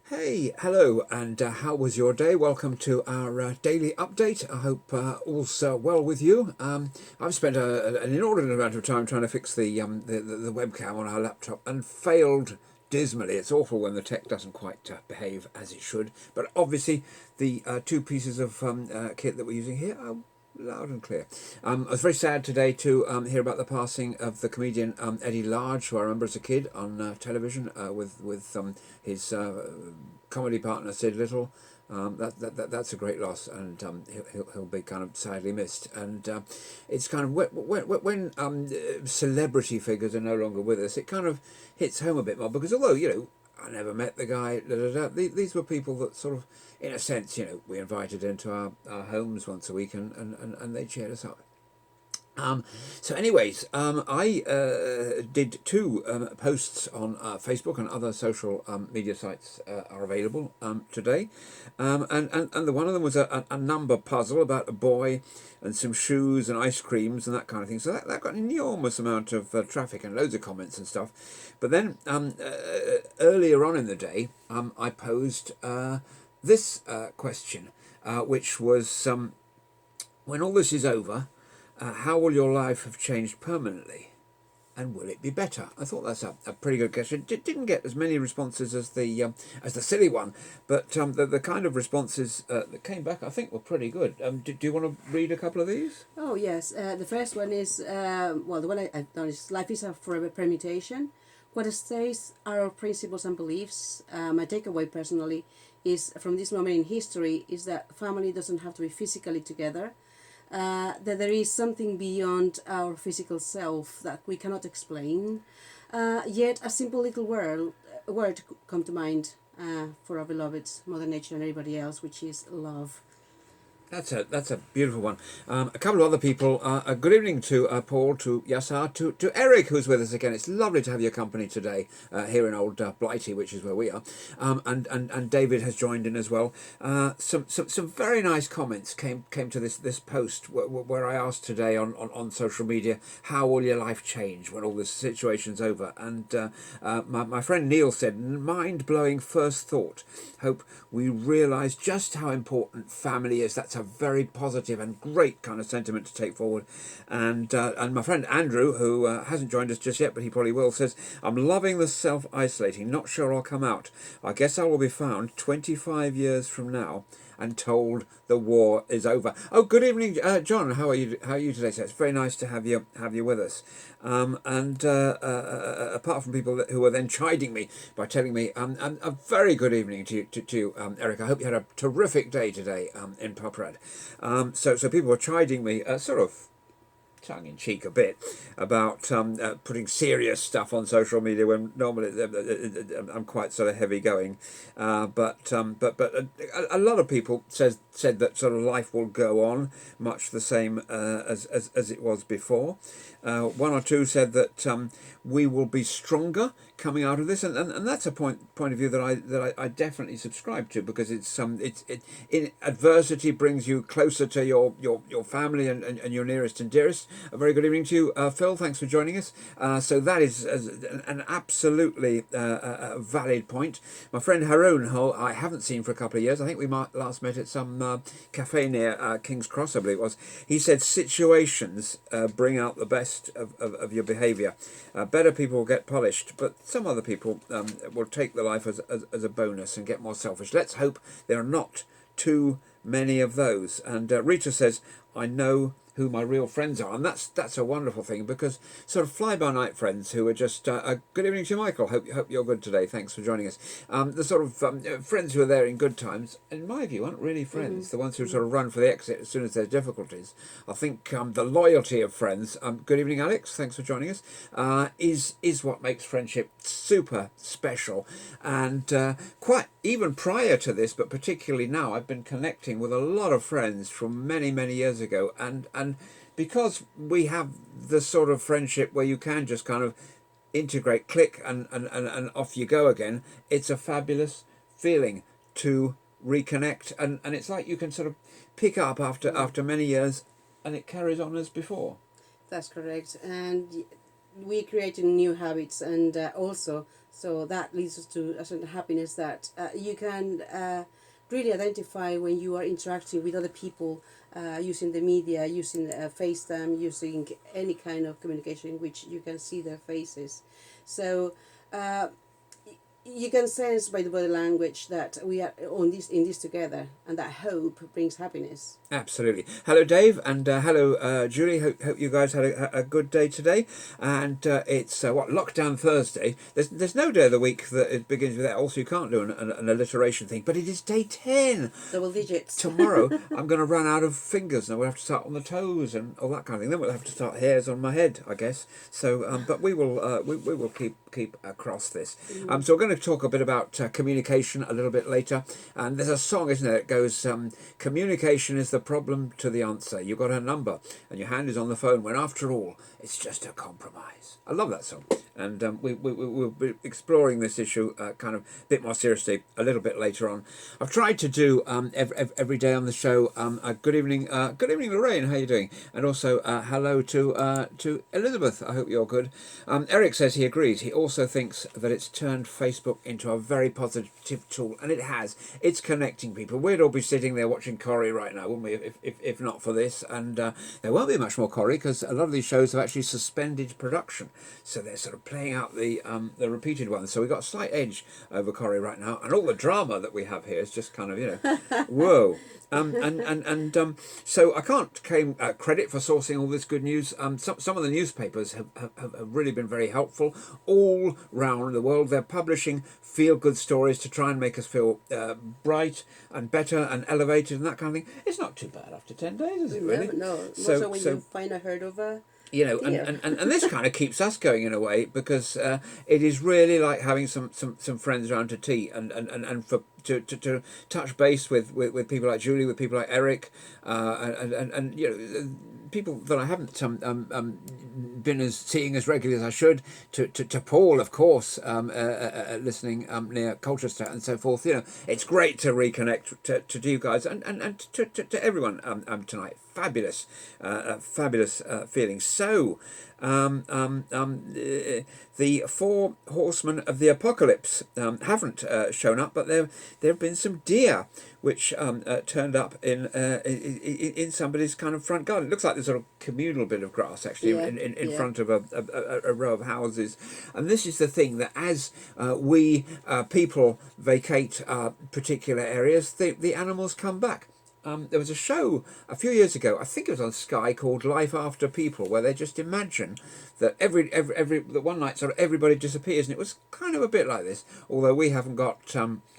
Hey, hello, and how was your day? Welcome to our daily update. I hope all's well with you. I've spent an inordinate amount of time trying to fix the webcam on our laptop and failed dismally. It's awful when the tech doesn't quite behave as it should. But obviously, the two pieces of kit that we're using here are loud and clear. I was very sad today to hear about the passing of the comedian Eddie Large, who I remember as a kid on television with his comedy partner Sid Little. That's a great loss, and he'll be kind of sadly missed. And it's kind of when celebrity figures are no longer with us, it kind of hits home a bit more because although I never met the guy. These were people that sort of, in a sense, we invited into our homes once a week, and they cheered us up. So, anyways, I did two posts on Facebook and other social media sites are available today, and the one of them was a number puzzle about a boy and some shoes and ice creams and that kind of thing. So that got an enormous amount of traffic and loads of comments and stuff. But then earlier on in the day, I posed this question, which was when all this is over. How will your life have changed permanently, and will it be better? I thought that's a pretty good question. Didn't get as many responses as the silly one, but the kind of responses that came back, I think, were pretty good. Do you want to read a couple of these? Oh, yes. The first one is, well, the one I've done is life is a forever permutation. What stays are our principles and beliefs. My takeaway personally is from this moment in history is that family doesn't have to be physically together. That there is something beyond our physical self that we cannot explain. Yet a simple little word come to mind for our beloved Mother Nature and everybody else, which is love. That's a beautiful one. A couple of other people. Good evening to Paul, to Yassar, to Eric, who's with us again. It's lovely to have your company today here in Old Blighty, which is where we are. And David has joined in as well. Some very nice comments came to this post where I asked today on social media, how will your life change when all this situation's over? And my friend Neil said, mind blowing first thought. Hope we realise just how important family is. That's a very positive and great kind of sentiment to take forward. And my friend Andrew, who hasn't joined us just yet, but he probably will, says, I'm loving the self-isolating, not sure I'll come out. I guess I will be found 25 years from now and told the war is over. Oh, good evening, John. How are you? How are you today? So it's very nice to have you with us. Apart from people who are then chiding me by telling me, a very good evening to you, Eric. I hope you had a terrific day today in Poprad. So people were chiding me, sort of tongue in cheek a bit about putting serious stuff on social media when normally I'm quite sort of heavy going, but a lot of people said that sort of life will go on much the same as it was before. One or two said that we will be stronger coming out of this, and that's a point of view that I definitely subscribe to, because it's adversity brings you closer to your family and your nearest and dearest. A very good evening to you, Phil. Thanks for joining us. So that is an absolutely valid point. My friend Haroon, who I haven't seen for a couple of years, I think we might last met at some cafe near King's Cross, I believe it was. He said situations bring out the best of your behaviour. Better people will get polished, but some other people will take the life as a bonus and get more selfish. Let's hope there are not too many of those. And Rita says, I know who my real friends are, and that's a wonderful thing, because sort of fly-by-night friends who are just good evening to you, Michael. Hope you're good today. Thanks for joining us. The sort of friends who are there in good times, in my view, aren't really friends. The ones who sort of run for the exit as soon as there's difficulties. I think the loyalty of friends. Good evening, Alex. Thanks for joining us. Is what makes friendship super special, and quite even prior to this, but particularly now, I've been connecting with a lot of friends from many years ago, and because we have the sort of friendship where you can just kind of integrate, click, and off you go again, it's a fabulous feeling to reconnect, and it's like you can sort of pick up after many years, and it carries on as before. That's correct. And we created new habits and also So that leads us to a certain happiness that you can really identify when you are interacting with other people using the media, using FaceTime, using any kind of communication in which you can see their faces. So uh, you can sense by the body language that we are on this in this together, and that hope brings happiness. Absolutely. Hello, Dave, and hello, Julie. Hope you guys had a good day today. And it's lockdown Thursday. There's no day of the week that it begins with that. Also, you can't do an alliteration thing, but it is day 10. Double digits. Tomorrow, I'm going to run out of fingers, and we'll have to start on the toes and all that kind of thing. Then we'll have to start hairs on my head, I guess. So, but we will keep across this. So we're going to talk a bit about communication a little bit later. And there's a song, isn't there? It goes, communication is the problem to the answer. You've got her number and your hand is on the phone when after all it's just a compromise. I love that song, and we'll be exploring this issue kind of a bit more seriously a little bit later on. I've tried to do every day on the show good evening Lorraine, how are you doing? And also hello to Elizabeth, I hope you're good. Eric says he agrees. He also thinks that it's turned Facebook into a very positive tool, and it has. It's connecting people. We'd all be sitting there watching Corrie right now, wouldn't we, if not for this? And there won't be much more Corrie because a lot of these shows have actually suspended production, so they're sort of playing out the repeated ones. So we've got a slight edge over Corrie right now, and all the drama that we have here is just kind of whoa. So I can't claim credit for sourcing all this good news. Some of the newspapers have really been very helpful all round the world. They're publishing feel-good stories to try and make us feel bright and better and elevated and that kind of thing. It's not too bad after 10 days, is it really? No. So when you find a herd of and this kind of keeps us going in a way, because it is really like having some friends around to tea and for to touch base with people like Julie, with people like Eric, and people that I haven't been seeing as regularly as I should, to Paul, of course, listening near Colchester and so forth. It's great to reconnect to you guys and to everyone tonight. Fabulous feeling. So the four horsemen of the apocalypse haven't shown up, but there have been some deer which turned up in somebody's kind of front garden. It looks like there's sort of communal bit of grass actually in front of a row of houses. And this is the thing, that as we people vacate particular areas, the animals come back. There was a show a few years ago, I think it was on Sky, called Life After People, where they just imagine that that one night sort of everybody disappears, and it was kind of a bit like this, although we haven't got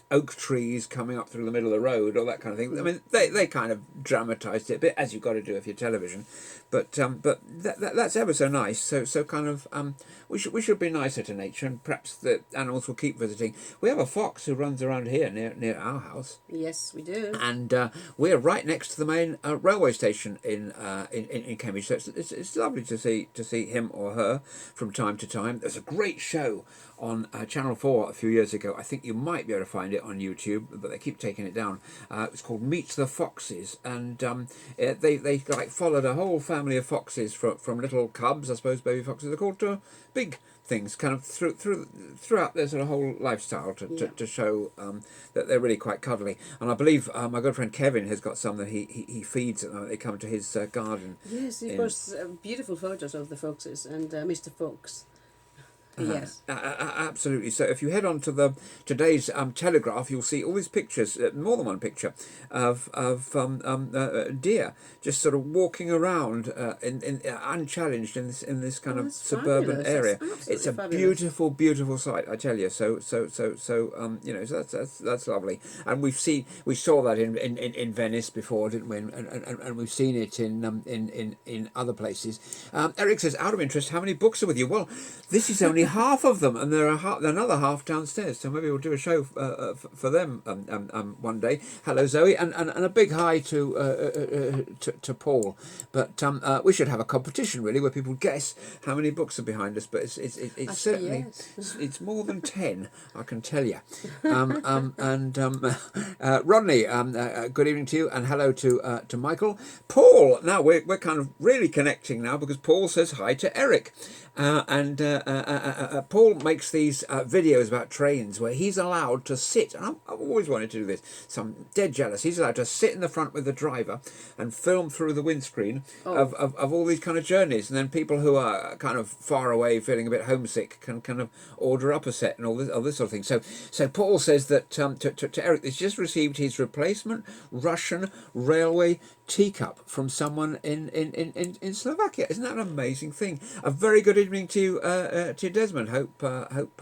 oak trees coming up through the middle of the road or that kind of thing. I mean, they kind of dramatised it a bit, as you've got to do if you're television, but that's ever so nice. So kind of we should be nicer to nature, and perhaps the animals will keep visiting. We have a fox who runs around here near our house. Yes, we do. And we're right next to the main railway station in Cambridge, so it's lovely to see him or her from time to time. There's a great show on Channel 4 a few years ago. I think you might be able to find it on YouTube, but they keep taking it down. It's called Meet the Foxes, and they like followed a whole family of foxes from little cubs, I suppose, baby foxes are called, to big things, kind of throughout their sort of whole lifestyle to show that they're really quite cuddly. And I believe my good friend Kevin has got some that he feeds at the moment. They come to his garden. Yes, he posts beautiful photos of the foxes and Mr. Fox. Yes, absolutely. So if you head on to today's Telegraph, you'll see all these pictures, more than one picture, of deer just sort of walking around in unchallenged in this kind of suburban fabulous. area. It's a fabulous. beautiful sight, I tell you. So that's lovely. And we saw that in Venice before, didn't we? And we've seen it in other places. Eric says, out of interest, how many books are with you? Well, this is only half of them, and there are another half downstairs, so maybe we'll do a show for them one day. Hello Zoe, and a big hi to Paul. But we should have a competition really, where people guess how many books are behind us, but it's certainly it's more than 10, I can tell you. Rodney, good evening to you, and hello to Michael. Paul, now we're kind of really connecting now, because Paul says hi to Eric, and Paul makes these videos about trains where he's allowed to sit, and I've always wanted to do this, so I'm dead jealous. He's allowed to sit in the front with the driver and film through the windscreen of all these kind of journeys, and then people who are kind of far away, feeling a bit homesick, can kind of order up a set and all this sort of thing. So Paul says that to Eric, he's just received his replacement Russian railway teacup from someone in Slovakia. Isn't that an amazing thing? A very good evening to you, Desmond. Hope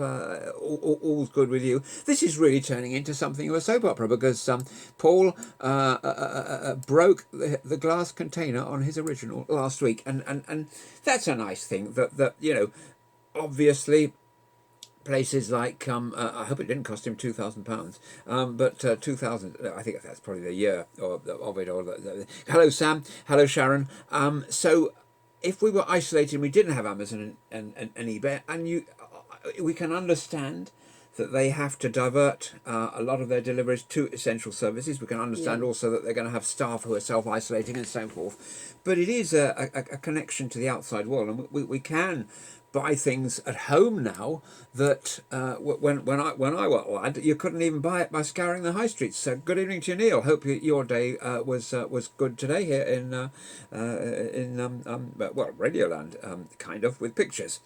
all's good with you. This is really turning into something of a soap opera because Paul broke the glass container on his original last week, and that's a nice thing. That obviously. Places like I hope it didn't cost him £2,000, but 2,000. I think that's probably the year of it. Hello, Sam. Hello, Sharon. So, if we were isolated and we didn't have Amazon and eBay, we can understand that they have to divert a lot of their deliveries to essential services. We can understand also that they're going to have staff who are self-isolating and so forth. But it is a connection to the outside world, and we can buy things at home now that when I was a lad, you couldn't even buy it by scouring the high streets. So good evening to you, Neil. Hope your day was good today here in Radioland, kind of with pictures.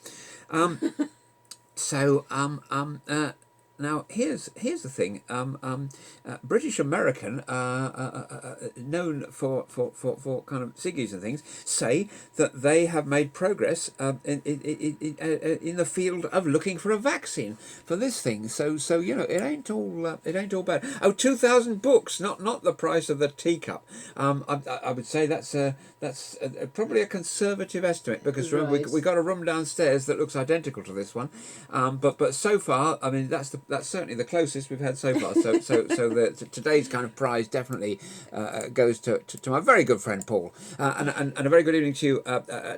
Now here's the thing. British American, known for kind of ciggies and things, say that they have made progress in the field of looking for a vaccine for this thing. So it ain't all bad. Oh, 2,000 books, not the price of the teacup. I would say that's probably a conservative estimate because remember we got a room downstairs that looks identical to this one, but so far, I mean that's certainly the closest we've had so far. So today's kind of prize definitely goes to my very good friend Paul, and a very good evening to you,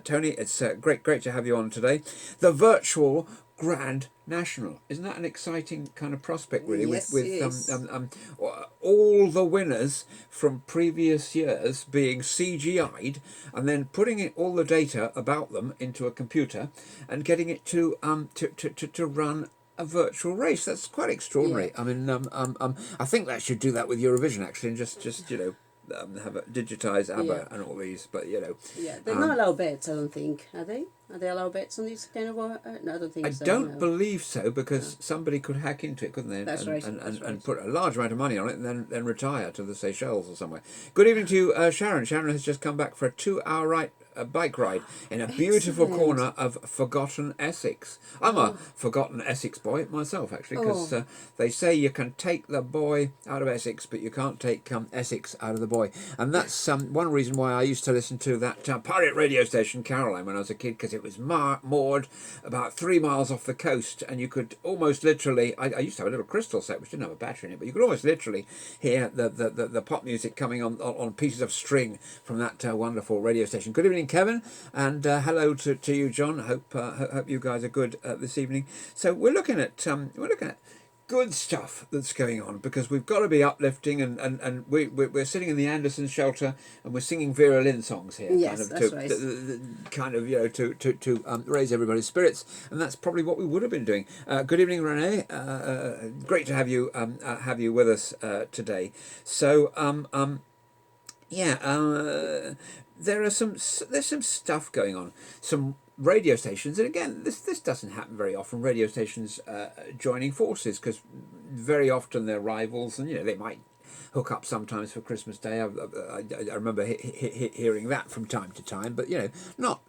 Tony. It's great to have you on today. The virtual Grand National, isn't that an exciting kind of prospect, really? Yes, with all the winners from previous years being CGI'd, and then putting all the data about them into a computer and getting it to run a virtual race. That's quite extraordinary. I mean, I think that should do that with Eurovision actually, and just have it digitise ABBA and all these. But they're not allowed bets. I don't think, are they? Are they allowed bets on this kind of? No, I don't think so. I don't believe so because somebody could hack into it, couldn't they? That's right. And put a large amount of money on it, and then retire to the Seychelles or somewhere. Good evening to you, Sharon. Sharon has just come back for a 2-hour bike ride in a beautiful corner of forgotten Essex. I'm a forgotten Essex boy myself, actually, because they say you can take the boy out of Essex, but you can't take Essex out of the boy. And that's one reason why I used to listen to that pirate radio station, Caroline, when I was a kid, because it was moored about 3 miles off the coast, and you could almost literally, I used to have a little crystal set which didn't have a battery in it, but you could almost literally hear the pop music coming on pieces of string from that wonderful radio station. Good evening, Kevin, and hello to you, John. Hope you guys are good this evening. So we're looking at good stuff that's going on, because we've got to be uplifting, and we're sitting in the Anderson shelter and we're singing Vera Lynn songs here, yes, that's right. To raise everybody's spirits, and that's probably what we would have been doing. Good evening, Renee. Great to have you with us today. So there's some stuff going on. Some radio stations, and again, this doesn't happen very often. Radio stations joining forces, because very often they're rivals, and they might hook up sometimes for Christmas Day. I remember hearing that from time to time, but not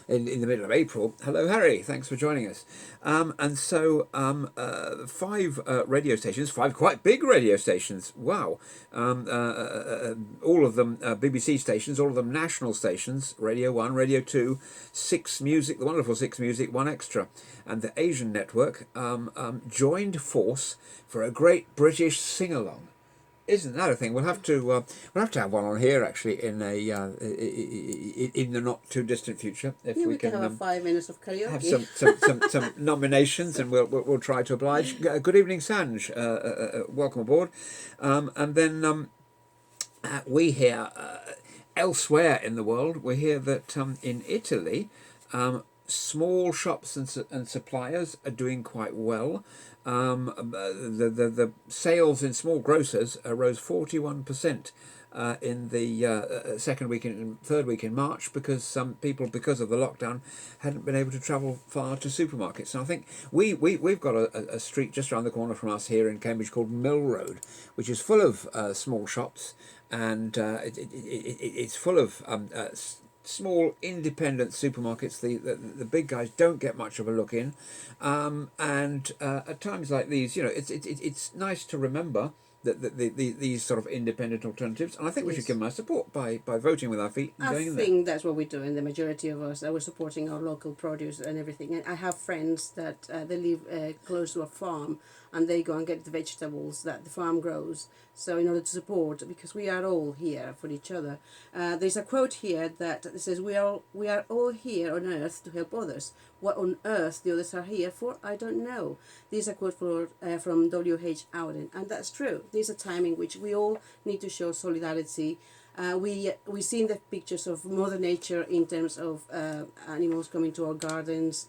in the middle of April. Hello, Harry. Thanks for joining us. And so 5 radio stations, 5 quite big radio stations. Wow. All of them BBC stations, all of them national stations. Radio 1, Radio 2, 6 Music, the wonderful 6 Music, 1 Extra, and the Asian network joined force for a great British sing-along. Isn't that a thing? We'll have to have one on here actually in the not too distant future, if we can have 5 minutes of karaoke. Have some nominations, and we'll try to oblige. Good evening, Sanj. Welcome aboard. And then we hear elsewhere in the world, we hear that in Italy, small shops and suppliers are doing quite well. The sales in small grocers rose 41% in the second week and third week in March, because some people, because of the lockdown, hadn't been able to travel far to supermarkets. And I think we've got a street just around the corner from us here in Cambridge called Mill Road, which is full of small shops, and it's full of small independent supermarkets. The big guys don't get much of a look in, and at times like these, it's nice to remember that these sort of independent alternatives, and I think we should give them our support by voting with our feet and going in there. I think that's what we're doing. The majority of us, we're supporting our local produce and everything. And I have friends that they live close to a farm, and they go and get the vegetables that the farm grows. So in order to support, because we are all here for each other. There's a quote here that says, we are all here on earth to help others. What on earth the others are here for, I don't know. This is a quote from W.H. Auden, and that's true. There's a time in which we all need to show solidarity. We see in the pictures of Mother Nature in terms of animals coming to our gardens,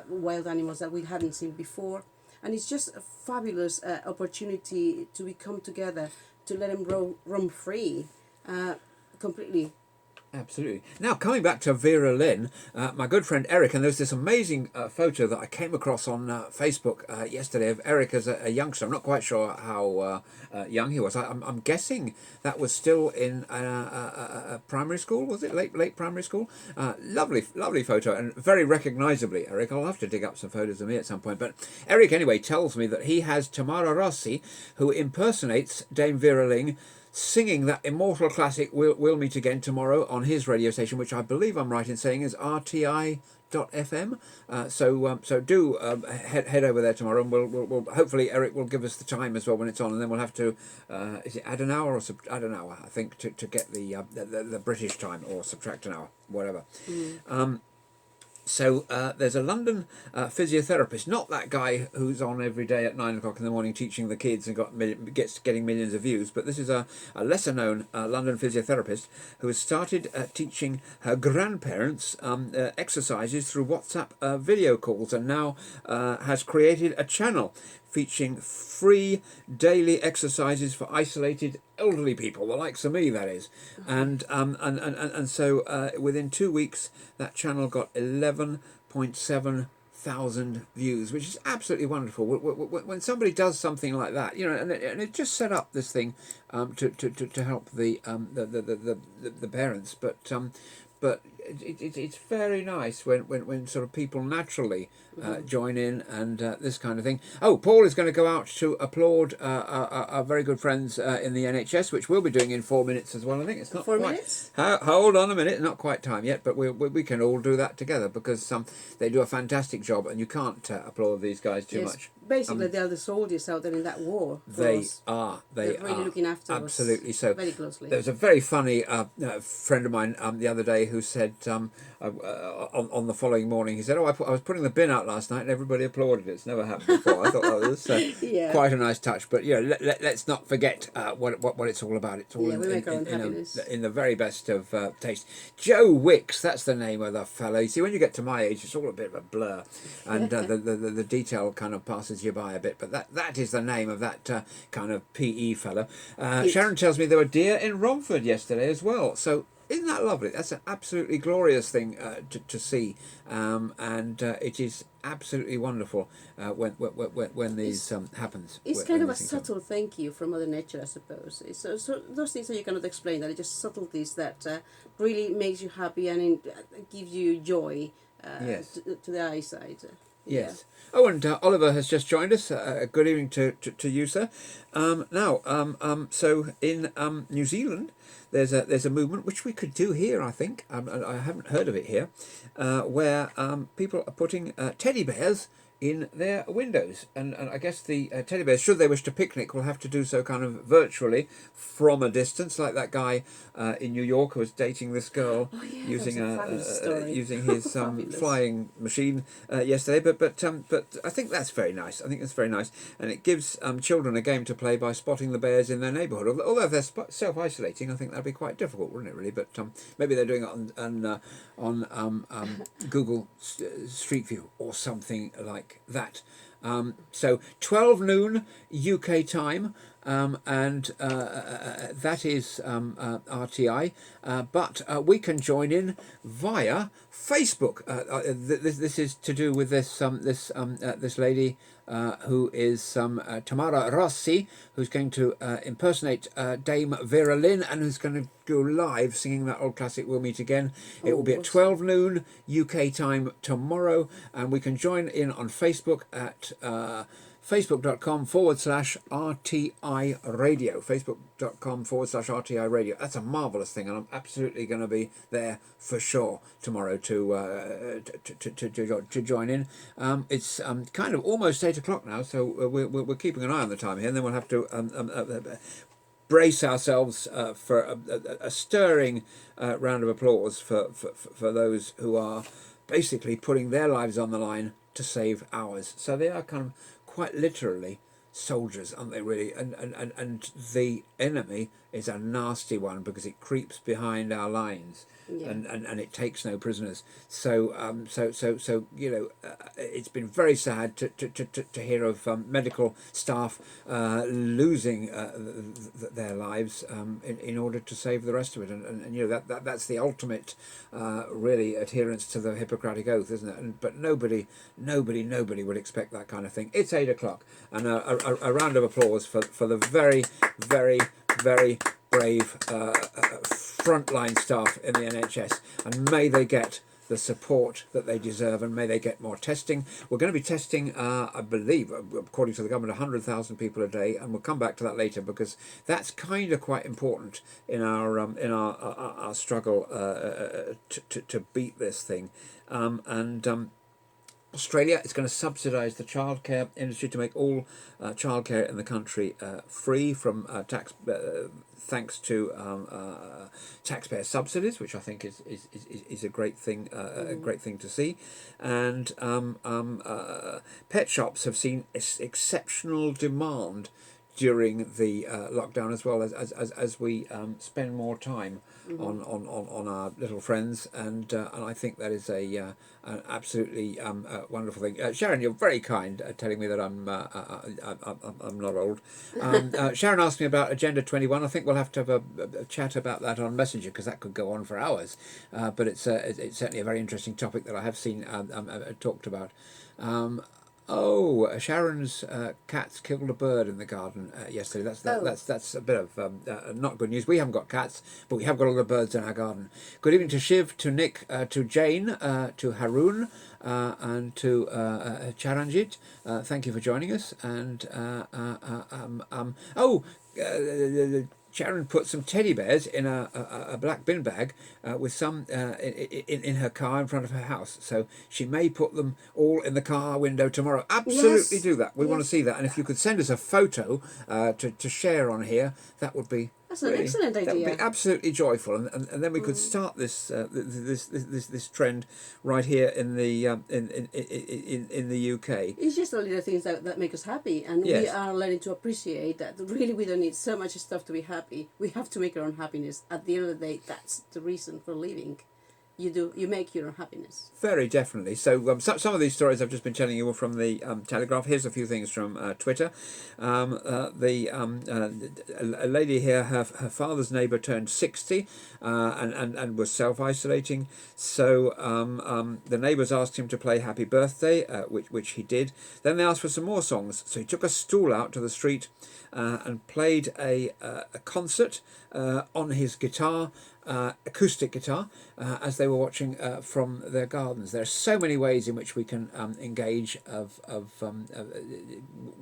wild animals that we hadn't seen before. And it's just a fabulous opportunity to come together, to let them roam free, completely. Absolutely. Now, coming back to Vera Lynn, my good friend Eric, and there's this amazing photo that I came across on Facebook yesterday of Eric as a youngster. I'm not quite sure how young he was. I'm guessing that was still in a primary school, was it? Late primary school? Lovely photo, and very recognisably, Eric. I'll have to dig up some photos of me at some point. But Eric, anyway, tells me that he has Tamara Rossi, who impersonates Dame Vera Lynn, singing that immortal classic We'll Meet Again Tomorrow on his radio station, which I believe I'm right in saying is RTI.FM. So do head over there tomorrow, and we'll hopefully Eric will give us the time as well when it's on, and then we'll have to is it add an hour or add an hour, I think, to get the British time, or subtract an hour, whatever. So there's a London physiotherapist, not that guy who's on every day at 9 o'clock in the morning teaching the kids and getting millions of views, but this is a lesser known London physiotherapist who has started teaching her grandparents exercises through WhatsApp video calls, and now has created a channel featuring free daily exercises for isolated elderly people, the likes of me, that is. And so within 2 weeks, that channel got 11.7 thousand views, which is absolutely wonderful. When somebody does something like that, and it just set up this thing to help the parents, but it's very nice when sort of people naturally join in, and this kind of thing. Oh, Paul is going to go out to applaud our very good friends in the NHS, which we'll be doing in 4 minutes as well. I think it's not 4 quite. minutes? Hold on a minute, not quite time yet, but we can all do that together, because they do a fantastic job, and you can't applaud these guys too much. Basically, they are the soldiers out there in that war. They're really looking after us absolutely so very closely. There was a very funny friend of mine the other day who said on the following morning, he said, I was putting the bin out last night and everybody applauded it. It's never happened before. I thought that was quite a nice touch. But let's not forget what it's all about. It's all in the very best of taste. Joe Wicks, that's the name of the fellow. You see, when you get to my age, it's all a bit of a blur, and the detail kind of passes you by a bit. But that is the name of that kind of PE fellow. Sharon tells me there were deer in Romford yesterday as well. So isn't that lovely? That's an absolutely glorious thing to see, and it is absolutely wonderful when these happens. It's kind of a subtle thank you from Mother Nature, I suppose. It's so those things that you cannot explain, that are just subtleties that really makes you happy and gives you joy to the eyesight. Yes. Oh, and Oliver has just joined us. Good evening to you, sir. So in New Zealand, there's a movement which we could do here. I think I haven't heard of it here, where people are putting teddy bears in their windows. And I guess the teddy bears, should they wish to picnic, will have to do so kind of virtually from a distance, like that guy in New York who was dating this girl Oh yeah, that was using a fabulous story. using his Fabulous. flying machine yesterday. But I think that's very nice. I think that's very nice, and it gives children a game to play by spotting the bears in their neighbourhood. Although if they're self-isolating, I think that'd be quite difficult, wouldn't it? Really, but maybe they're doing it on Google Street View or something like that. So 12 noon UK time, and that is RTI, but we can join in via Facebook. This is to do with this lady who is Tamara Rossi, who's going to impersonate Dame Vera Lynn, and who's going to go live singing that old classic "We'll Meet Again." It will be at 12 noon UK time tomorrow, and we can join in on Facebook at facebook.com/RTI radio. Facebook.com/RTI radio. That's a marvellous thing, and I'm absolutely going to be there for sure tomorrow to join in. It's kind of almost 8 o'clock now, so we're keeping an eye on the time here, and then we'll have to brace ourselves for a stirring round of applause for those who are basically putting their lives on the line to save ours. So they are kind of quite literally soldiers, aren't they, really? And the enemy is a nasty one because it creeps behind our lines. Yeah. And it takes no prisoners. So it's been very sad to hear of medical staff losing their lives in order to save the rest of it. And that's the ultimate really adherence to the Hippocratic Oath, isn't it? But nobody would expect that kind of thing. It's 8 o'clock, and a round of applause for the very, very, very brave frontline staff in the NHS, and may they get the support that they deserve, and may they get more testing. We're going to be testing, I believe, according to the government, 100,000 people a day, and we'll come back to that later because that's kind of quite important in our struggle to beat this thing. Australia is going to subsidise the childcare industry to make all childcare in the country free from tax. Thanks to taxpayer subsidies, which I think is a great thing, a great thing to see, and pet shops have seen exceptional demand during the lockdown, as well as we spend more time on our little friends, and I think that is an absolutely wonderful thing. Sharon, you're very kind telling me that I'm not old. Sharon asked me about Agenda 21. I think we'll have to have a chat about that on Messenger because that could go on for hours. But it's certainly a very interesting topic that I have seen talked about. Sharon's cats killed a bird in the garden yesterday. That's a bit of not good news. We haven't got cats, but we have got a lot of birds in our garden. Good evening to Shiv, to Nick, to Jane, to Haroon, and to Charanjit. Thank you for joining us. And Sharon put some teddy bears in a black bin bag with some in her car in front of her house. So she may put them all in the car window tomorrow. Absolutely do that. We want to see that. And if you could send us a photo to share on here, that would be... That's an excellent idea. That would be absolutely joyful, and then we could start this this trend right here in the in the UK. It's just the little things that make us happy, and we are learning to appreciate that. Really, we don't need so much stuff to be happy. We have to make our own happiness. At the end of the day, that's the reason for living. You make your own happiness. Very definitely. So some of these stories I've just been telling you were from the Telegraph. Here's a few things from Twitter. A lady here, her father's neighbour turned 60 and was self-isolating. So the neighbours asked him to play Happy Birthday, which he did. Then they asked for some more songs. So he took a stool out to the street and played a concert on his guitar, acoustic guitar as they were watching from their gardens. There are so many ways in which we can engage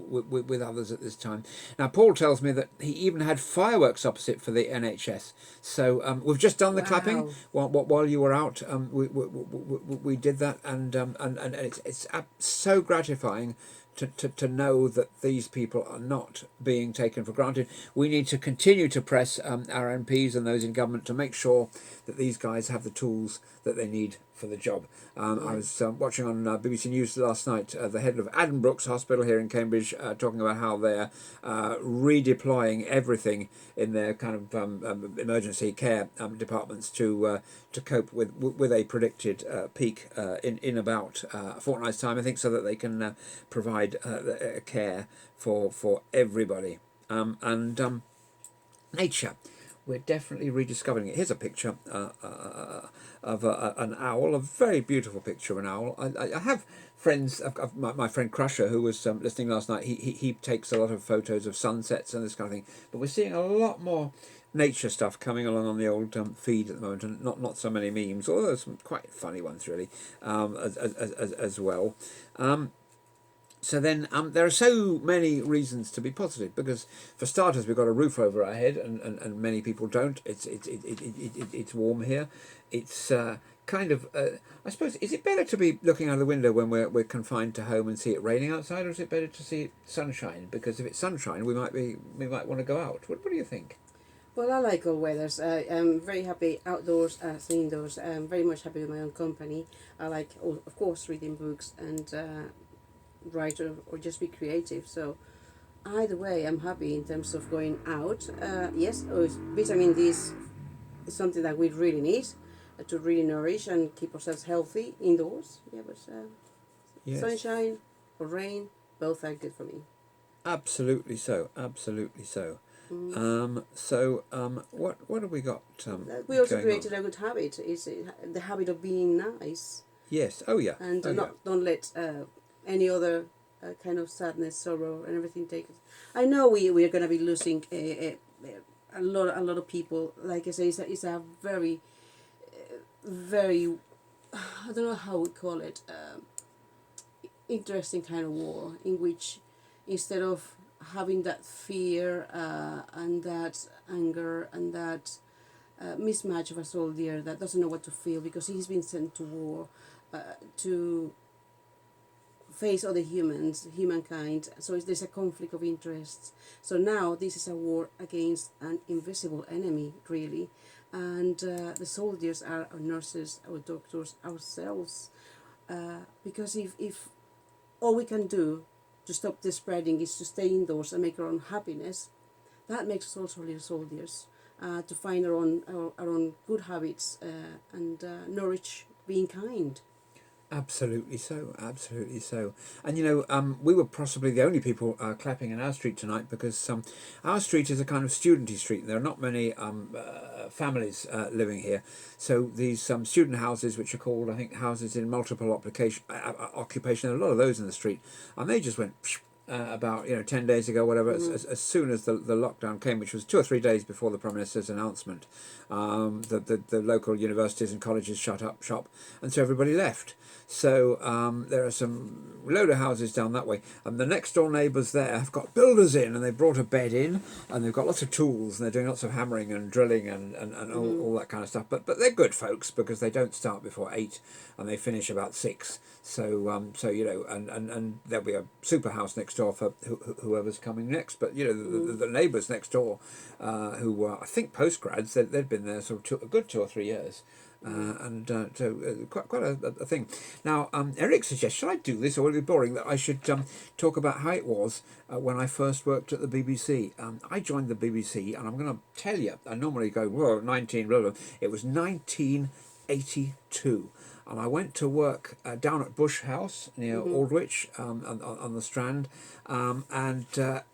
with others at this time. Now, Paul tells me that he even had fireworks opposite for the NHS. So we've just done the clapping Wow. while you were out. We did that, and it's so gratifying to know that these people are not being taken for granted. We need to continue to press our MPs and those in government to make sure that these guys have the tools that they need for the job. I was watching on BBC News last night the head of Addenbrooke's Hospital here in Cambridge talking about how they're redeploying everything in their kind of emergency care departments to cope with a predicted peak in about a fortnight's time, I think, so that they can provide care for everybody. And nature, we're definitely rediscovering it. Here's a picture of an owl, a very beautiful picture of an owl. I have friends, my friend Crusher, who was listening last night, he takes a lot of photos of sunsets and this kind of thing. But we're seeing a lot more nature stuff coming along on the old feed at the moment, and not so many memes, although there's some quite funny ones really as well. So then there are so many reasons to be positive, because for starters we've got a roof over our head, and many people don't. It's warm here. It's kind of I suppose, is it better to be looking out of the window when we're confined to home and see it raining outside, or is it better to see it sunshine? Because if it's sunshine, we might want to go out. What do you think? Well, I like all weathers. I'm very happy outdoors as indoors. I'm very much happy with my own company. I like, of course, reading books and write or just be creative. So either way, I'm happy in terms of going out. Yes, vitamin D is something that we really need to really nourish and keep ourselves healthy indoors. Yeah, but Yes. sunshine or rain, both are good for me. Absolutely so. Absolutely so. What have we got? We also going created on? a good habit. Is the habit of being nice, Yes. Oh yeah. and Oh, yeah. don't let any other kind of sadness, sorrow, and everything take us. I know we are gonna be losing a lot of people. Like I say, it's a very very I don't know how we call it, interesting kind of war in which instead of having that fear and that anger and that mismatch of a soldier that doesn't know what to feel because he's been sent to war to face other humans, humankind. So there's a conflict of interests. So now this is a war against an invisible enemy, really. And the soldiers are our nurses, our doctors, ourselves. Because if all we can do to stop the spreading is to stay indoors and make our own happiness, that makes us also little soldiers. To find our own good habits and nourish being kind. Absolutely so, absolutely so. And we were possibly the only people clapping in our street tonight, because our street is a kind of studenty street. There are not many families living here. So these student houses, which are called, I think, houses in multiple occupation, there are a lot of those in the street. And they just went about 10 days ago, whatever, as soon as the lockdown came, which was 2 or 3 days before the Prime Minister's announcement. The local universities and colleges shut up shop, and so everybody left. So there are some load of houses down that way, and the next door neighbours there have got builders in, and they brought a bed in, and they've got lots of tools, and they're doing lots of hammering and drilling and all that kind of stuff. But they're good folks, because they don't start before 8 and they finish about 6. So and there'll be a super house next door for whoever's coming next. But the neighbours next door, who were, I think, postgrads, they'd been there sort of a good 2 or 3 years. Quite a thing. Now, Eric suggests, shall I do this, or will it be boring, that I should talk about how it was when I first worked at the BBC. I joined the BBC, and I'm going to tell you, I normally go, well, 19, blah, blah. It was 1982. and I went to work down at Bush House near Aldwych on the Strand, and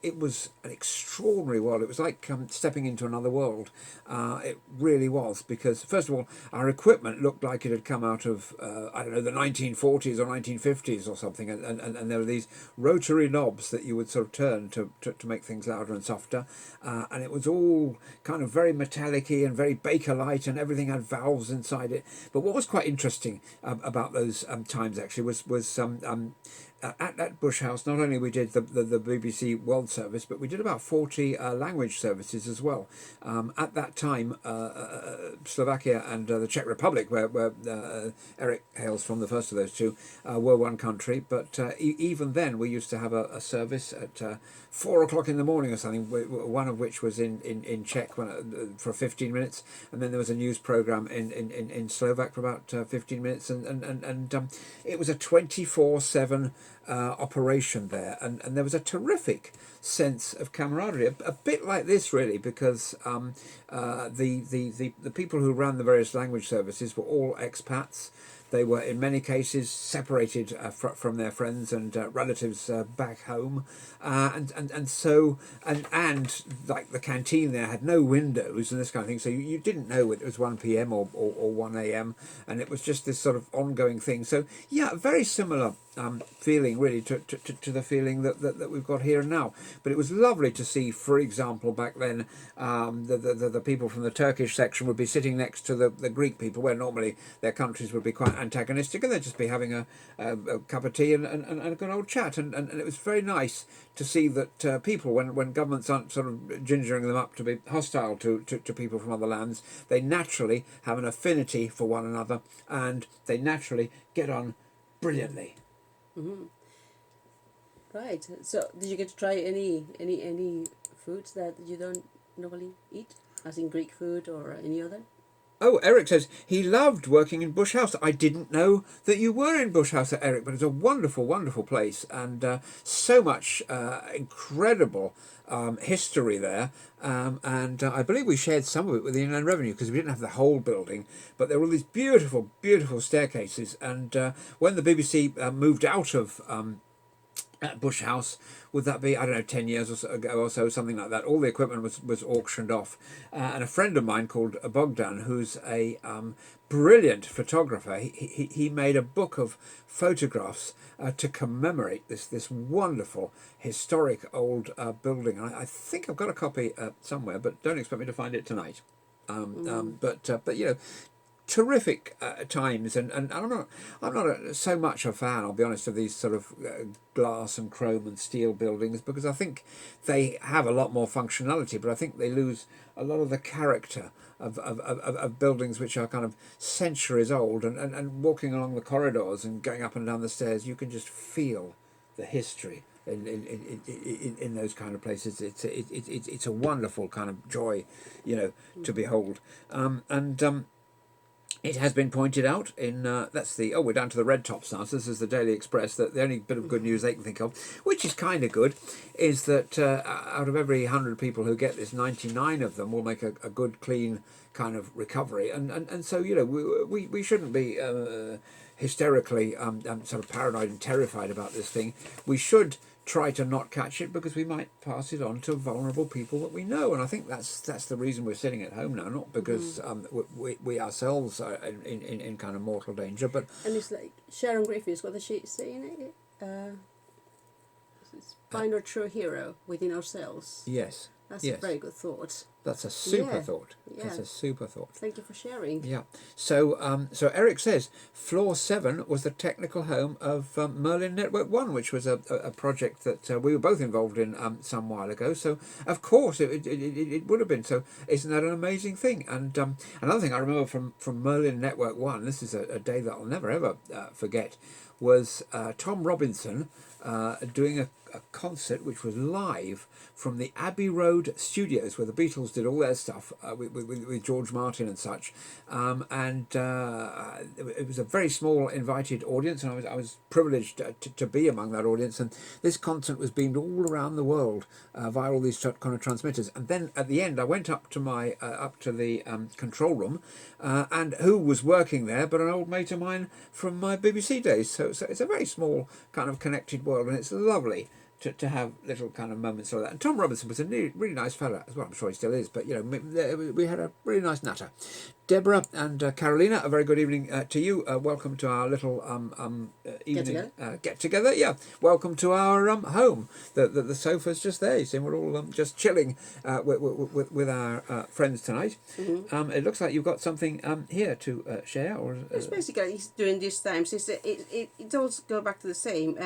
it was an extraordinary world. It was like stepping into another world. It really was, because first of all, our equipment looked like it had come out of I don't know, the 1940s or 1950s or something, and there were these rotary knobs that you would sort of turn to make things louder and softer, and it was all kind of very metallic-y and very Bakelite, and everything had valves inside it. But what was quite interesting about those times actually was at Bush House, not only we did the BBC World Service, but we did about 40 language services as well. At that time, Slovakia and the Czech Republic, where Eric hails from, the first of those two, were one country. But even then, we used to have a service at 4 o'clock in the morning or something, one of which was in Czech for 15 minutes, and then there was a news program in Slovak for about 15 minutes, and it was a 24/7 operation there, and there was a terrific sense of camaraderie, a bit like this really, because the people who ran the various language services were all expats. They were in many cases separated from their friends and relatives back home, and so like the canteen there had no windows and this kind of thing, so you didn't know whether it was 1 p.m. or 1 a.m. and it was just this sort of ongoing thing. So yeah, very similar feeling really to the feeling that we've got here and now. But it was lovely to see, for example, back then the people from the Turkish section would be sitting next to the Greek people, where normally their countries would be quite antagonistic, and they'd just be having a cup of tea and a good old chat, and it was very nice to see that people, when governments aren't sort of gingering them up to be hostile to people from other lands, they naturally have an affinity for one another, and they naturally get on brilliantly. Right. So, did you get to try any foods that you don't normally eat, as in Greek food or any other? Oh, Eric says he loved working in Bush House. I didn't know that you were in Bush House, Eric, but it's a wonderful, wonderful place, and so much incredible history there. And I believe we shared some of it with the Inland Revenue, because we didn't have the whole building, but there were all these beautiful, beautiful staircases. And when the BBC moved out of at Bush House, would that be, I don't know, 10 years or so ago or so, something like that, all the equipment was auctioned off, and a friend of mine called Bogdan, who's a brilliant photographer, he made a book of photographs to commemorate this wonderful historic old building. I think I've got a copy somewhere, but don't expect me to find it tonight. But you know, terrific times, and I'm not so much a fan, I'll be honest, of these sort of glass and chrome and steel buildings, because I think they have a lot more functionality, but I think they lose a lot of the character of buildings which are kind of centuries old, and walking along the corridors and going up and down the stairs, you can just feel the history in those kind of places. It's a wonderful kind of joy, you know, to behold, and it has been pointed out in we're down to the red tops now. So this is the Daily Express. That the only bit of good news they can think of, which is kind of good, is that out of every 100 people who get this, 99 of them will make a good, clean kind of recovery. And so, you know, we shouldn't be hysterically sort of paranoid and terrified about this thing. We should try to not catch it, because we might pass it on to vulnerable people that we know, and I think that's the reason we're sitting at home now, not because we ourselves are in kind of mortal danger, but and it's like Sharon Griffiths, what does she say in it? Find our true hero within ourselves. Yes, That's yes. a very good thought. That's a super Yeah. thought. Yeah. That's a super thought. Thank you for sharing. Yeah. So so Eric says floor 7 was the technical home of Merlin Network 1, which was a project that we were both involved in some while ago. So of course it would have been. So isn't that an amazing thing? And another thing I remember from Merlin Network 1, this is a day that I'll never ever forget, was Tom Robinson doing a concert which was live from the Abbey Road studios where the Beatles did all their stuff with George Martin and such. And it was a very small invited audience, and I was privileged to be among that audience. And this concert was beamed all around the world via all these kind of transmitters. And then at the end, I went up to the control room, and who was working there but an old mate of mine from my BBC days. So it's a very small kind of connected world, and it's lovely to have little kind of moments like that. And Tom Robinson was a really nice fella as well. I'm sure he still is, but we had a really nice natter. Deborah and Carolina, a very good evening to you. Welcome to our little evening get together. Yeah, welcome to our home. The sofa's just there. You see, we're all just chilling with our friends tonight. Mm-hmm. It looks like you've got something here to share, or It's basically during these times. It does go back to the same.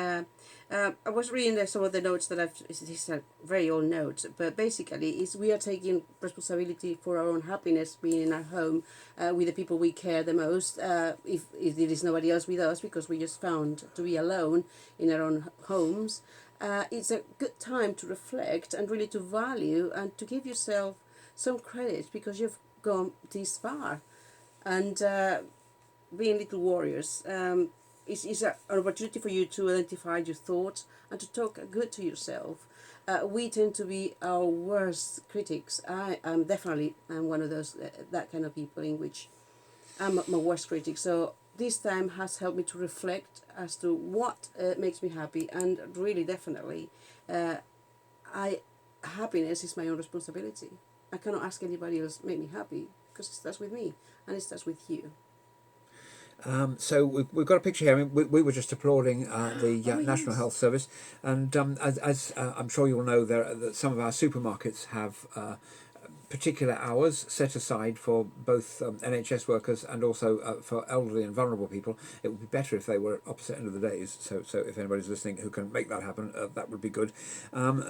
I was reading some of the notes that these are very old notes, but basically we are taking responsibility for our own happiness, being in our home with the people we care the most. If there is nobody else with us, because we just found to be alone in our own homes, it's a good time to reflect and really to value and to give yourself some credit because you've gone this far, and being little warriors. Is an opportunity for you to identify your thoughts and to talk good to yourself. We tend to be our worst critics. I'm definitely one of those that kind of people in which I'm my worst critic. So this time has helped me to reflect as to what makes me happy, and really definitely, happiness is my own responsibility. I cannot ask anybody else to make me happy because it starts with me and it starts with you. So we've got a picture here. I mean, we were just applauding the National Yes. Health Service, and as I'm sure you'll know, that some of our supermarkets have particular hours set aside for both NHS workers and also for elderly and vulnerable people. It would be better if they were at opposite end of the days. So if anybody's listening who can make that happen, that would be good.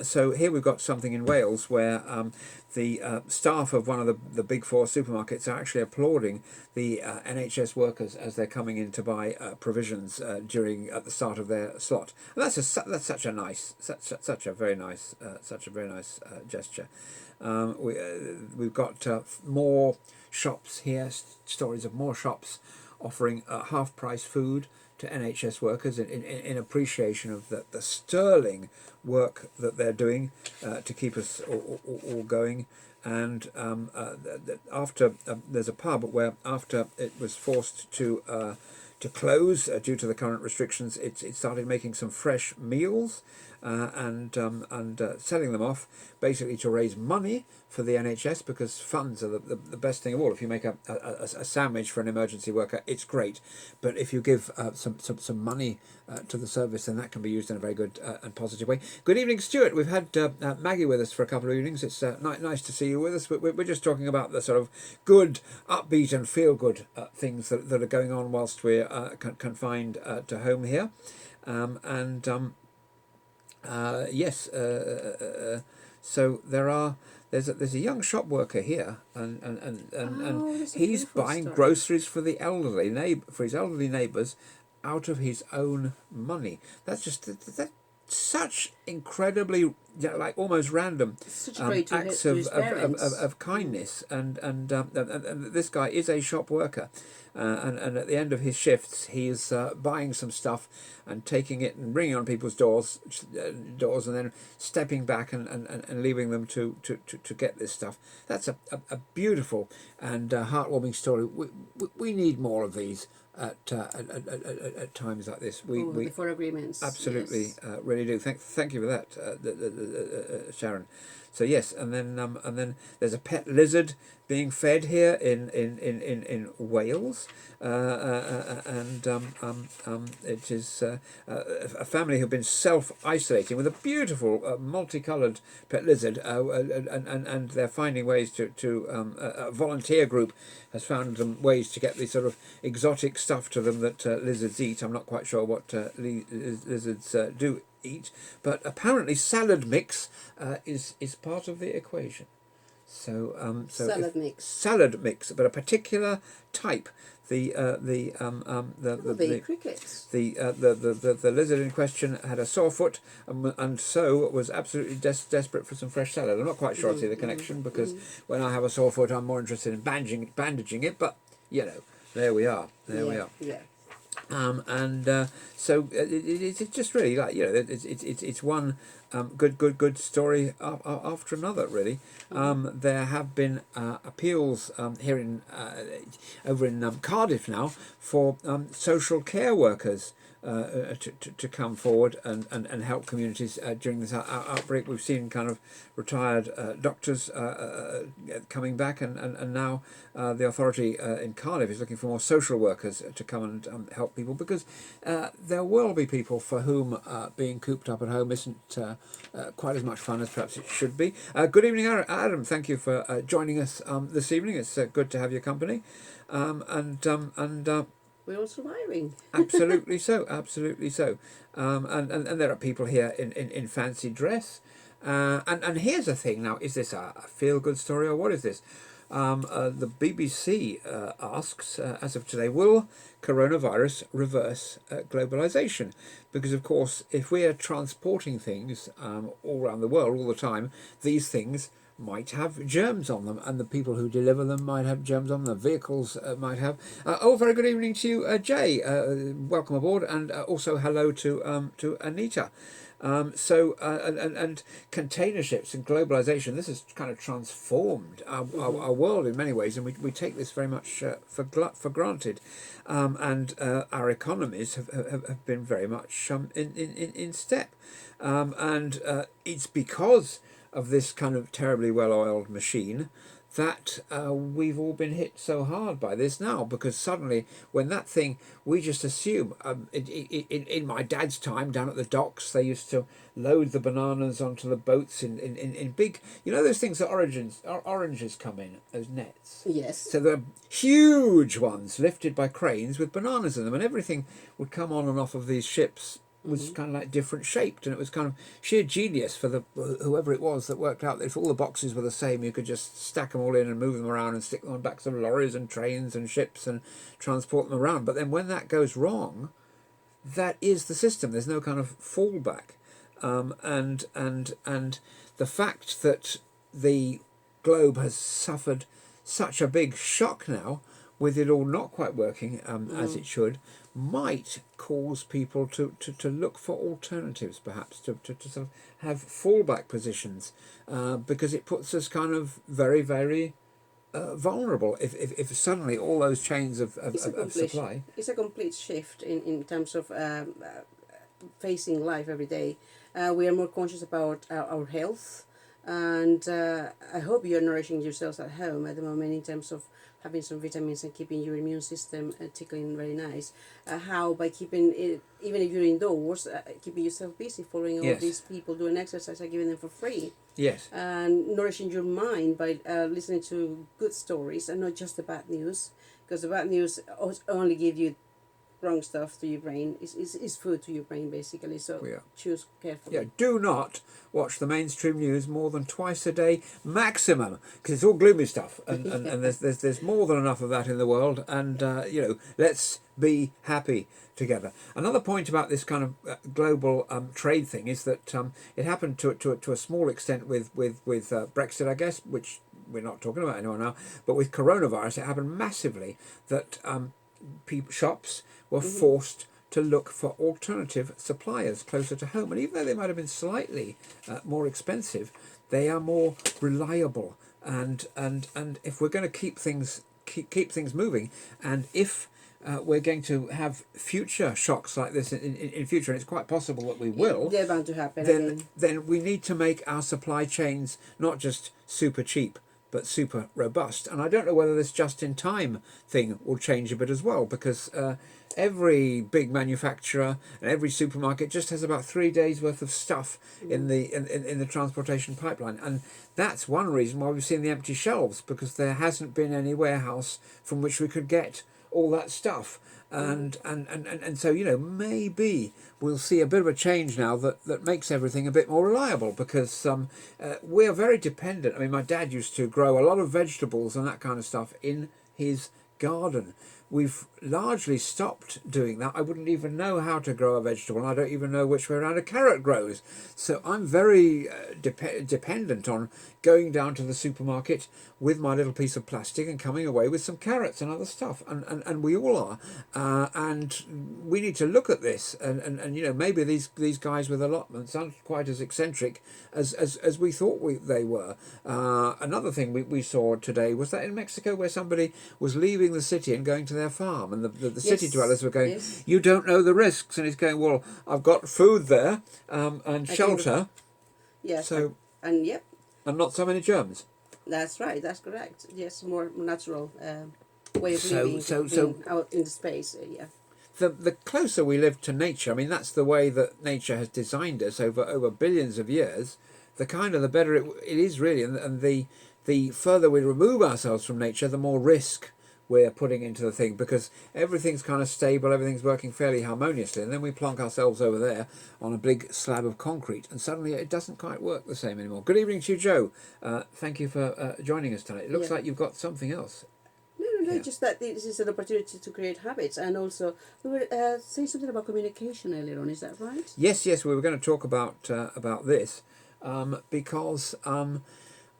So here we've got something in Wales where the staff of one of the big four supermarkets are actually applauding the NHS workers as they're coming in to buy provisions at the start of their slot. And that's such a very nice gesture. We've got more shops here, stories of more shops offering half-price food to NHS workers in appreciation of the sterling work that they're doing to keep us all going. And after there's a pub where after it was forced to close due to the current restrictions, it started making some fresh meals and selling them off, basically to raise money for the NHS, because funds are the best thing of all. If you make a sandwich for an emergency worker, it's great, but if you give some money to the service, then that can be used in a very good and positive way. Good evening, Stuart. We've had Maggie with us for a couple of evenings. It's nice to see you with us. We're just talking about the sort of good, upbeat and feel-good things that are going on whilst we're confined to home here. Yes, so there's a young shop worker here, and he's buying groceries for the for his elderly neighbours out of his own money. That's such incredibly like almost random acts of kindness, and this guy is a shop worker, and at the end of his shifts he's buying some stuff and taking it and ringing on people's doors and then stepping back and leaving them to get this stuff. That's a beautiful and heartwarming story. We need more of these at times like this. We For agreements. absolutely Yes. really do. Thank you for that, Sharon. So yes, and then there's a pet lizard being fed here in Wales, and it is a family who've been self-isolating with a beautiful multicoloured pet lizard, and they're finding ways to a volunteer group has found them ways to get the sort of exotic stuff to them that lizards eat. I'm not quite sure what lizards do eat, but apparently salad mix is part of the equation. Salad mix. Salad mix, but a particular type. The Crickets. the lizard in question had a sore foot, and so was absolutely desperate for some fresh salad. I'm not quite sure I see the connection, because when I have a sore foot, I'm more interested in bandaging it. But there we are. There we are. Yeah. It's just really like it's one good story after another, really. There have been appeals here in over in Cardiff now for social care workers to come forward and help communities during this outbreak. We've seen kind of retired doctors coming back, and now the authority in Cardiff is looking for more social workers to come and help people, because there will be people for whom being cooped up at home isn't quite as much fun as perhaps it should be. Good evening, Adam. Thank you for joining us this evening. It's good to have your company. We're all surviving. Absolutely so, absolutely so. And there are people here in fancy dress. And here's the thing now, is this a feel-good story, or what is this? The BBC asks, as of today, will coronavirus reverse globalization? Because, of course, if we're transporting things all around the world all the time, these things might have germs on them, and the people who deliver them might have germs on them. The vehicles might have. Very good evening to you, Jay. Welcome aboard, and also hello to Anita. And container ships and globalization, this has kind of transformed our world in many ways, and we take this very much for granted. And our economies have been very much in step. And it's because of this kind of terribly well-oiled machine that we've all been hit so hard by this now, because suddenly when that thing, we just assume, in my dad's time down at the docks, they used to load the bananas onto the boats in big, those things that oranges come in, those nets. Yes. So the huge ones lifted by cranes with bananas in them, and everything would come on and off of these ships was kind of like different shaped, and it was kind of sheer genius for the whoever it was that worked out that if all the boxes were the same, you could just stack them all in and move them around and stick them on backs of lorries and trains and ships and transport them around. But then when that goes wrong, that is the system. There's no kind of fallback, and the fact that the globe has suffered such a big shock now, with it all not quite working as it should, might cause people to look for alternatives, perhaps to sort of have fallback positions, because it puts us kind of very, very vulnerable if suddenly all those chains of supply. It's a complete shift in terms of facing life every day. We are more conscious about our health, and I hope you're nourishing yourselves at home at the moment in terms of having some vitamins and keeping your immune system tickling very nice. How by keeping it, even if you're indoors, keeping yourself busy, following all these people doing exercise and giving them for free. Yes. And nourishing your mind by listening to good stories and not just the bad news, because the bad news only give you wrong stuff to your brain. Is food to your brain, basically. So choose carefully. Yeah, do not watch the mainstream news more than twice a day maximum, because it's all gloomy stuff, and there's more than enough of that in the world, and let's be happy together. Another point about this kind of global trade thing is that it happened to a small extent with Brexit, I guess, which we're not talking about anymore now, but with coronavirus it happened massively, that shops were forced to look for alternative suppliers closer to home, and even though they might have been slightly more expensive, they are more reliable, and if we're going to keep things moving, and if we're going to have future shocks like this in future, and it's quite possible that we will. They're bound to happen. Then we need to make our supply chains not just super cheap, but super robust. And I don't know whether this just-in-time thing will change a bit as well, because every big manufacturer and every supermarket just has about 3 days worth of stuff in the transportation pipeline, and that's one reason why we've seen the empty shelves, because there hasn't been any warehouse from which we could get all that stuff. And so, maybe we'll see a bit of a change now that makes everything a bit more reliable, because we are very dependent. I mean, my dad used to grow a lot of vegetables and that kind of stuff in his garden. We've largely stopped doing that. I wouldn't even know how to grow a vegetable, and I don't even know which way around a carrot grows. So I'm very dependent on going down to the supermarket with my little piece of plastic and coming away with some carrots and other stuff. And we all are. And we need to look at this. And maybe these guys with allotments aren't quite as eccentric as we thought they were. Another thing we saw today was that in Mexico, where somebody was leaving the city and going to their farm, and the city dwellers were going, you don't know the risks. And he's going, well, I've got food there and shelter. Yes. So, and yep. And not so many germs. That's right. That's correct. Yes, more natural way of living. So out in space. Yeah. The closer we live to nature, I mean, that's the way that nature has designed us over billions of years. The better it is really, and the further we remove ourselves from nature, the more risk we're putting into the thing, because everything's kind of stable, everything's working fairly harmoniously, and then we plonk ourselves over there on a big slab of concrete, and suddenly it doesn't quite work the same anymore. Good evening to you, Joe. Thank you for joining us tonight. It looks like you've got something else. No, just that this is an opportunity to create habits, and also we were saying something about communication earlier on. Is that right? Yes, we were going to talk about this because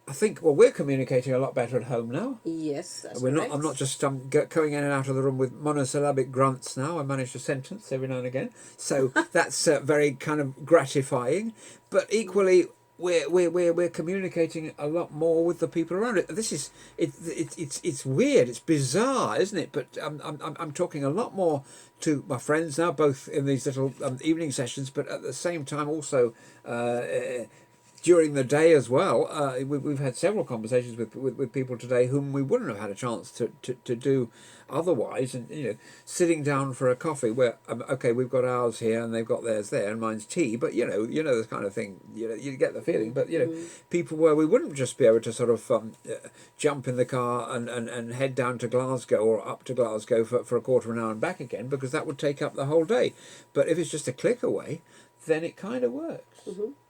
I think we're communicating a lot better at home now. Yes, that's we're correct. not. I'm not just going in and out of the room with monosyllabic grunts now. I manage a sentence every now and again, so that's very kind of gratifying. But equally, we're communicating a lot more with the people around it. This is it's weird. It's bizarre, isn't it? But I'm talking a lot more to my friends now, both in these little evening sessions, but at the same time also. During the day as well, we've had several conversations with people today whom we wouldn't have had a chance to do otherwise, and sitting down for a coffee where okay, we've got ours here and they've got theirs there and mine's tea, but this kind of thing, you get the feeling. But people where we wouldn't just be able to sort of jump in the car and head down to Glasgow or up to Glasgow for a quarter of an hour and back again, because that would take up the whole day. But if it's just a click away, then it kind of works.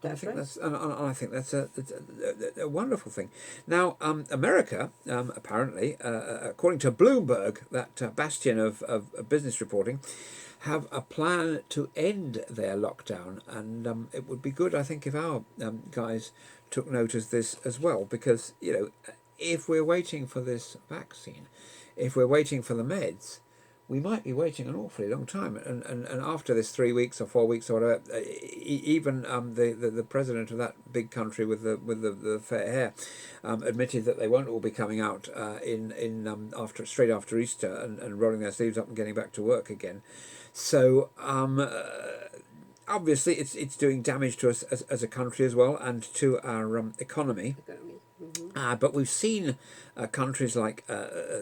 That's right. I think that's a wonderful thing. Now, America, apparently, according to Bloomberg, that bastion of business reporting, have a plan to end their lockdown, and it would be good, I think, if our guys took note of this as well, because if we're waiting for this vaccine, if we're waiting for the meds, we might be waiting an awfully long time, and after this 3 weeks or 4 weeks or whatever, even the president of that big country with the fair hair admitted that they won't all be coming out straight after Easter and rolling their sleeves up and getting back to work again. So obviously it's doing damage to us as a country as well, and to our economy. But we've seen countries like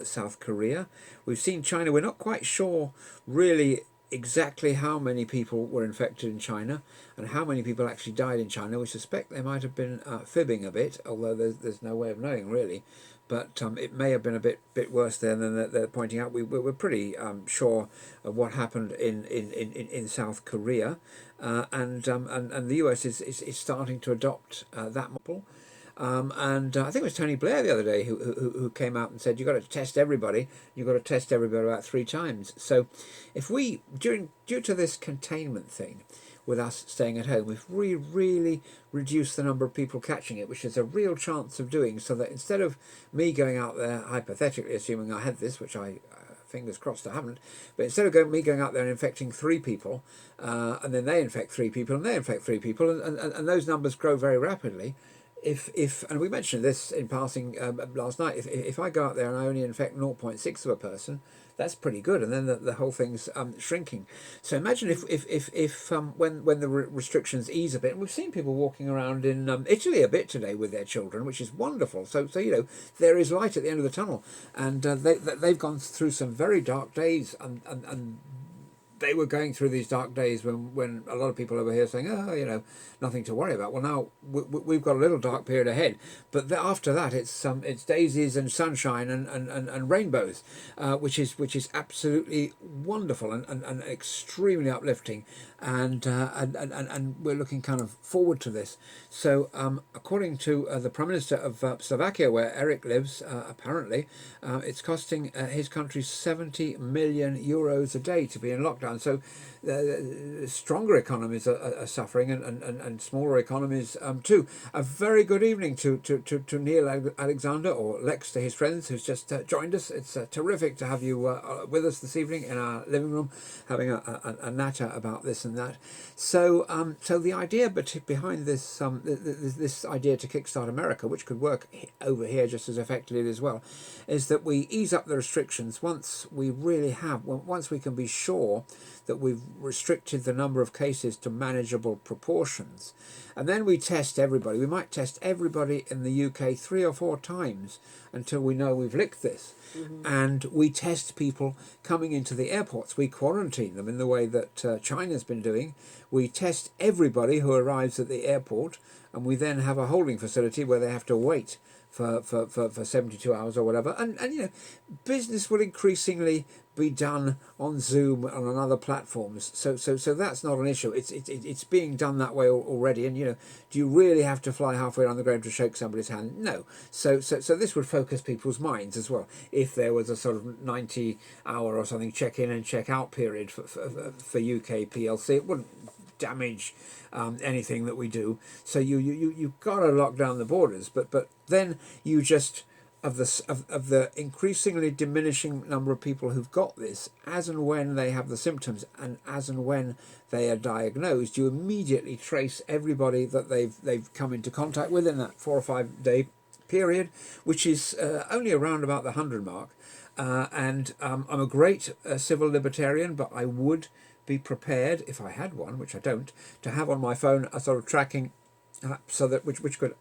South Korea, we've seen China. We're not quite sure really exactly how many people were infected in China and how many people actually died in China. We suspect they might have been fibbing a bit, although there's no way of knowing really. But it may have been a bit worse there than they're pointing out. We're pretty sure of what happened in South Korea, and the US is starting to adopt that model. And I think it was Tony Blair the other day who came out and said, you've got to test everybody. You've got to test everybody about 3 times. So if we, due to this containment thing, with us staying at home, if we really reduce the number of people catching it, which there's a real chance of doing, so that instead of me going out there, hypothetically assuming I had this, which I fingers crossed I haven't, but instead of me going out there and infecting 3 people, and then they infect 3 people, and they infect 3 people, and those numbers grow very rapidly. If and we mentioned this in passing last night, if I go out there and I only infect 0.6 of a person, that's pretty good, and then the whole thing's shrinking. So imagine if when the restrictions ease a bit, and we've seen people walking around in Italy a bit today with their children, which is wonderful. So there is light at the end of the tunnel, and they've gone through some very dark days, and they were going through these dark days when a lot of people over here saying, oh, nothing to worry about. Well, now we've got a little dark period ahead, but after that it's daisies and sunshine and rainbows, which is absolutely wonderful and extremely uplifting, and we're looking kind of forward to this. So according to the Prime Minister of Slovakia, where Eric lives, apparently it's costing his country 70 million euros a day to be in lockdown. So stronger economies are suffering, and smaller economies too. A very good evening to Neil Alexander, or Lex to his friends, who's just joined us. It's terrific to have you with us this evening in our living room, having a natter about this and that. So the idea behind this this idea to kickstart America, which could work over here just as effectively as well, is that we ease up the restrictions once we can be sure that we've restricted the number of cases to manageable proportions. And then we test everybody. We might test everybody in the UK 3 or 4 times until we know we've licked this. Mm-hmm. And we test people coming into the airports. We quarantine them in the way that China's been doing. We test everybody who arrives at the airport, and we then have a holding facility where they have to wait for 72 hours or whatever. And business will increasingly be done on Zoom and on other platforms. So that's not an issue. It's being done that way already. And do you really have to fly halfway around the globe to shake somebody's hand? No. So this would focus people's minds as well. If there was a sort of 90-hour or something check-in and check-out period for UK PLC, it wouldn't damage anything that we do. So you've got to lock down the borders, but then you just of the increasingly diminishing number of people who've got this, as and when they have the symptoms and as and when they are diagnosed, you immediately trace everybody that they've come into contact with in that 4 or 5 day period, which is only around about the 100 mark. And I'm a great civil libertarian, but I would be prepared, if I had one, which I don't, to have on my phone a sort of tracking app so that which could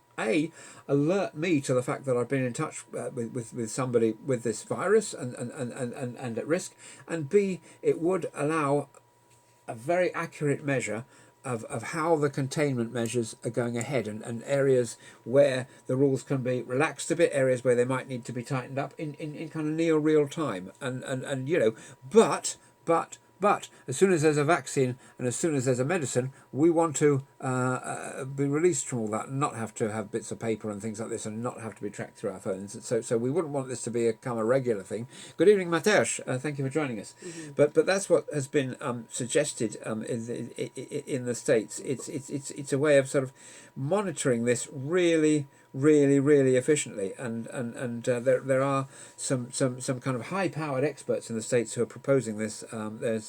alert me to the fact that I've been in touch with somebody with this virus and at risk, and B, it would allow a very accurate measure of how the containment measures are going ahead, and areas where the rules can be relaxed a bit, areas where they might need to be tightened up in kind of near real time, and but as soon as there's a vaccine and as soon as there's a medicine, we want to be released from all that and not have to have bits of paper and things like this and not have to be tracked through our phones. So we wouldn't want this to become a regular thing. Good evening, Mateusz. Thank you for joining us. Mm-hmm. But that's what has been suggested in the States. It's a way of sort of monitoring this really efficiently, and there are some kind of high-powered experts in the States who are proposing this. There's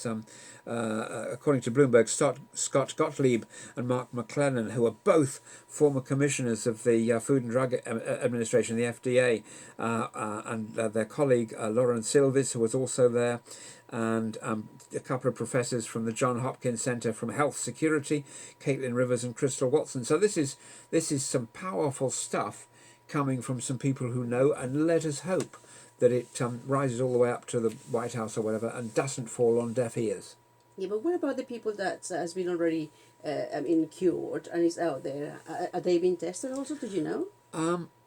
according to Bloomberg, Scott Gottlieb and Mark McLennan, who are both former commissioners of the Food and Drug Administration, the FDA, and their colleague Lauren Silvis, who was also there, and a couple of professors from the John Hopkins Center from Health Security, Caitlin Rivers and Crystal Watson. So this is some powerful stuff coming from some people who know, and let us hope that it rises all the way up to the White House or whatever and doesn't fall on deaf ears. Yeah, but what about the people that has been already cured and is out there? Are they being tested also? Did you know?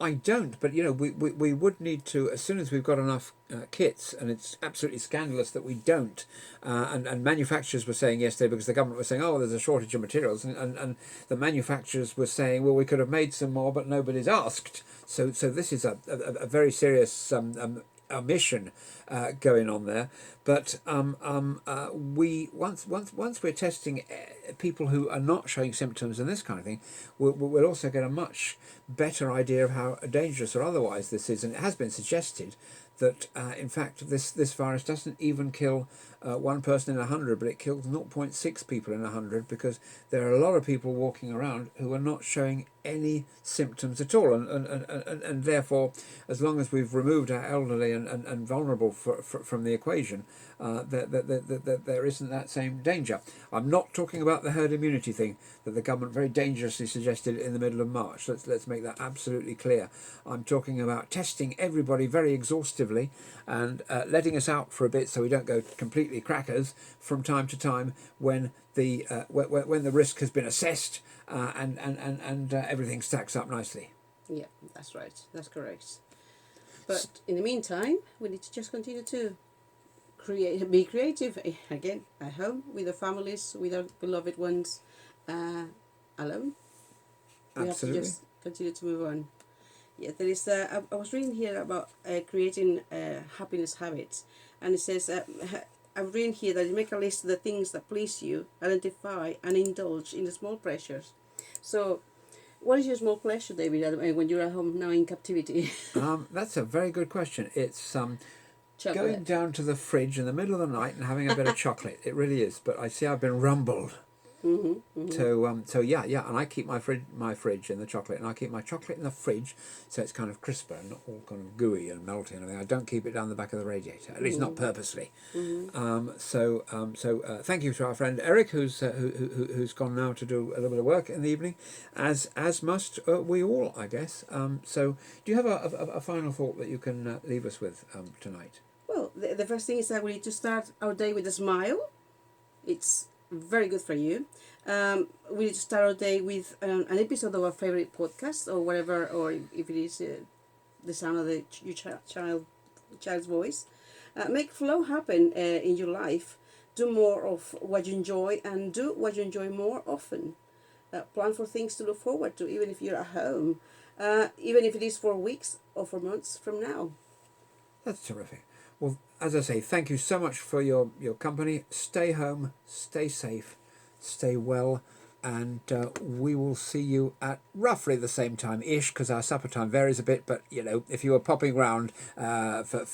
I don't, but we would need to, as soon as we've got enough kits, and it's absolutely scandalous that we don't, and manufacturers were saying yesterday, because the government was saying, oh, there's a shortage of materials, and the manufacturers were saying, well, we could have made some more, but nobody's asked. So this is a very serious omission going on there. But we once we're testing people who are not showing symptoms and this kind of thing, we'll also get a much better idea of how dangerous or otherwise this is. And it has been suggested that in fact this virus doesn't even kill one person in 100, but it kills 0.6 people in 100, because there are a lot of people walking around who are not showing any symptoms at all, and therefore, as long as we've removed our elderly and vulnerable from the equation, there isn't that same danger. I'm not talking about the herd immunity thing that the government very dangerously suggested in the middle of March. Let's make that absolutely clear. I'm talking about testing everybody very exhaustively and letting us out for a bit so we don't go completely crackers from time to time when the risk has been assessed and everything stacks up nicely. Yeah, that's right. That's correct. But in the meantime, we need to just continue to be creative again at home with our families, with our beloved ones, alone. We have to Absolutely. just continue to move on. Yeah, there is. I was reading here about creating happiness habits, and it says I've reading here that you make a list of the things that please you, identify and indulge in the small pleasures. So, what is your small pleasure, David, when you're at home now in captivity? That's a very good question. It's going Chocolate. down to the fridge in the middle of the night and having a bit of chocolate. It really is. But I see I've been rumbled. So yeah, and I keep my fridge in the chocolate, and I keep my chocolate in the fridge, so it's kind of crisper and not all kind of gooey and melty and everything. I don't keep it down the back of the radiator, at least not purposely. So thank you to our friend Eric, who's gone now to do a little bit of work in the evening, as must we all, I guess. So do you have a final thought that you can leave us with tonight? Well, the first thing is that we need to start our day with a smile. It's very good for you. We need to start our day with an episode of our favorite podcast or whatever, or if it is the sound of your child's voice. Make flow happen in your life. Do more of what you enjoy and do what you enjoy more often. Plan for things to look forward to, even if you're at home, even if it is for weeks or for months from now. That's terrific. Well, as I say, thank you so much for your company. Stay home, stay safe, stay well, and we will see you at roughly the same time-ish, because our supper time varies a bit, but, you know, if you were popping round for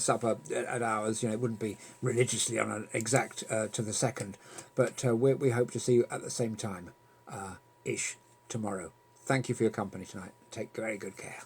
supper at ours, you know, it wouldn't be religiously on an exact to the second, but we hope to see you at the same time-ish tomorrow. Thank you for your company tonight. Take very good care.